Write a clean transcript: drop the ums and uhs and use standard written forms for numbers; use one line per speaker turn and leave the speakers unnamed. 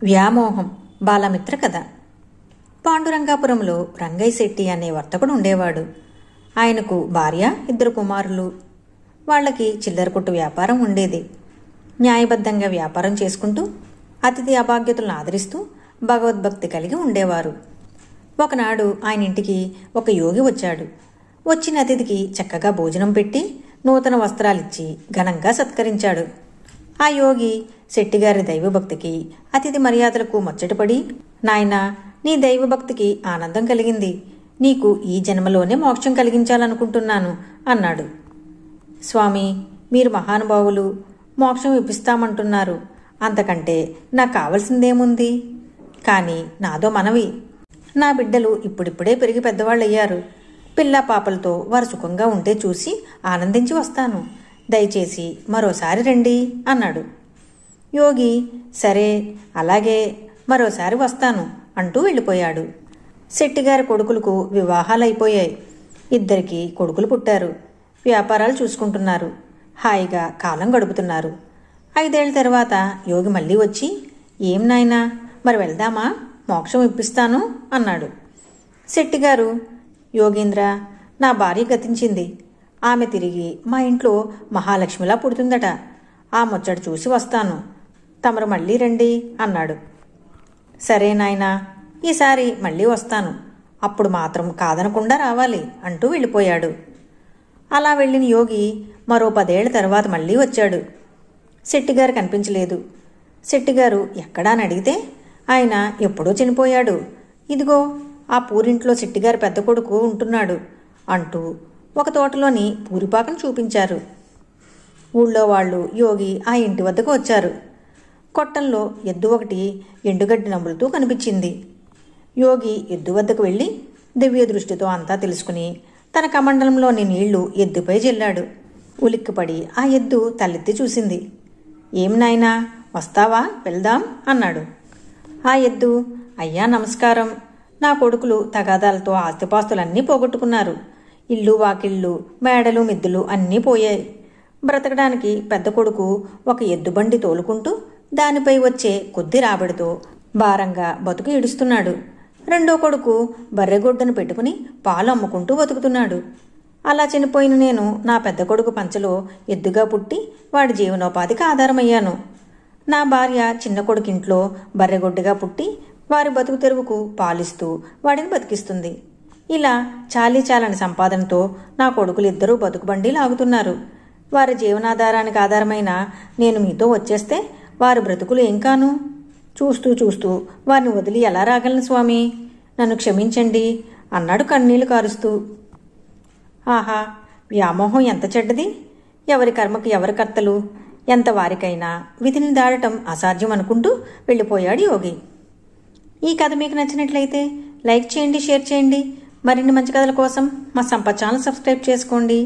వ్యామోహం బాలమిత్ర కథ. పాండురంగాపురంలో రంగయ్య శెట్టి అనే వర్తకుడు ఉండేవాడు. ఆయనకు భార్య, 2 కుమారులు. వాళ్ళకి చిల్లర కొట్టు వ్యాపారం ఉండేది. న్యాయబద్ధంగా వ్యాపారం చేసుకుంటూ అతిథి అభాగ్యతలను ఆదరిస్తూ భగవద్భక్తి కలిగి ఉండేవారు. ఒకనాడు ఆయన ఇంటికి ఒక యోగి వచ్చాడు. వచ్చిన అతిథికి చక్కగా భోజనం పెట్టి నూతన వస్త్రాలిచ్చి ఘనంగా సత్కరించాడు. ఆ యోగి శెట్టిగారి దైవభక్తికి, అతిథి మర్యాదలకు ముచ్చటపడి, నాయనా, నీ దైవభక్తికి ఆనందం కలిగింది. నీకు ఈ జన్మలోనే మోక్షం కలిగించాలనుకుంటున్నాను అన్నాడు. స్వామి, మీరు మహానుభావులు, మోక్షం ఇప్పిస్తామంటున్నారు. అంతకంటే నాకు కావలసిందేముంది? కానీ నాదో మనవి. నా బిడ్డలు ఇప్పుడిప్పుడే పెరిగి పెద్దవాళ్ళయ్యారు. పిల్లా పాపలతో వారు సుఖంగా ఉంటే చూసి ఆనందించి వస్తాను. దయచేసి మరోసారి రండి అన్నాడు. యోగి, సరే, అలాగే, మరోసారి వస్తాను అంటూ వెళ్ళిపోయాడు. శెట్టిగారి కొడుకులకు వివాహాలైపోయాయి. 2 కొడుకులు పుట్టారు. వ్యాపారాలు చూసుకుంటున్నారు. హాయిగా కాలం గడుపుతున్నారు. 5 ఏళ్ల తర్వాత యోగి మళ్ళీ వచ్చి, ఏం నాయనా, మరి వెళ్దామా? మోక్షం ఇప్పిస్తాను అన్నాడు. శెట్టిగారు, యోగీంద్ర, నా భార్య గతించింది. ఆమె తిరిగి మా ఇంట్లో మహాలక్ష్మిలా పుడుతుందట. ఆ ముచ్చట చూసి వస్తాను. తమరు మళ్ళీ రండి అన్నాడు. సరే నాయనా, ఈసారి మళ్ళీ వస్తాను. అప్పుడు మాత్రం కాదనకుండా రావాలి అంటూ వెళ్ళిపోయాడు. అలా వెళ్ళిన యోగి మరో 10 ఏళ్ల తర్వాత మళ్ళీ వచ్చాడు. శెట్టిగారు కనిపించలేదు. శెట్టిగారు ఎక్కడా అని అడిగితే, ఆయన ఎప్పుడో చనిపోయాడు. ఇదిగో ఆ పూరింట్లో శెట్టిగారి పెద్ద కొడుకు ఉంటున్నాడు అంటూ ఒక తోటలోని పూరిపాకను చూపించారు. ఊళ్ళో వాళ్ళు యోగి ఆ ఇంటి వద్దకు వచ్చారు. కొట్టంలో ఎద్దు ఒకటి ఎండుగడ్డి నములుతూ కనిపించింది. యోగి ఎద్దు వద్దకు వెళ్ళి దివ్య దృష్టితో అంతా తెలుసుకుని తన కమండలంలోని నీళ్లు ఎద్దుపై జల్లాడు. ఉలిక్కిపడి ఆ ఎద్దు తలెత్తి చూసింది. ఏం నాయనా, వస్తావా, వెళ్దాం అన్నాడు. ఆ ఎద్దు, అయ్యా నమస్కారం. నా కొడుకులు తగాదాలతో ఆస్తిపాస్తులన్నీ పోగొట్టుకున్నారు. ఇల్లు వాకిళ్ళు, మేడలు మిద్దులు అన్నీ పోయాయి. బ్రతకడానికి పెద్ద కొడుకు ఒక ఎద్దుబండి తోలుకుంటూ దానిపై వచ్చే కొద్ది రాబడితో భారంగా బతుకు ఈడుస్తున్నాడు. రెండో కొడుకు బర్రెగొడ్డను పెట్టుకుని పాలు అమ్ముకుంటూ బతుకుతున్నాడు. అలా చనిపోయిన నేను నా పెద్ద కొడుకు పంచలో ఎద్దుగా పుట్టి వాడి జీవనోపాధికి ఆధారమయ్యాను. నా భార్య చిన్న కొడుకింట్లో బర్రెగొడ్డుగా పుట్టి వారి బతుకు తెరువుకు పాలిస్తూ వాడిని బతికిస్తుంది. ఇలా చాలీచాలని సంపాదనతో నా కొడుకులిద్దరూ బతుకుబండి లాగుతున్నారు. వారి జీవనాధారానికి ఆధారమైన నేను మీతో వచ్చేస్తే వారి బ్రతుకులు ఏం కాను? చూస్తూ చూస్తూ వారిని వదిలి ఎలా రాగలను స్వామి? నన్ను క్షమించండి అన్నాడు కన్నీళ్లు కారుస్తూ. ఆహా, వ్యామోహం ఎంత చెడ్డది! ఎవరి కర్మకు ఎవరి కర్తలు. ఎంత వారికైనా విధిని దాటం అసాధ్యం అనుకుంటూ వెళ్ళిపోయాడు యోగి. ఈ కథ మీకు నచ్చినట్లయితే లైక్ చేయండి, షేర్ చేయండి. మరిన్ని మంచి కథల కోసం మా సంపత్ ఛానల్ సబ్స్క్రైబ్ చేసుకోండి.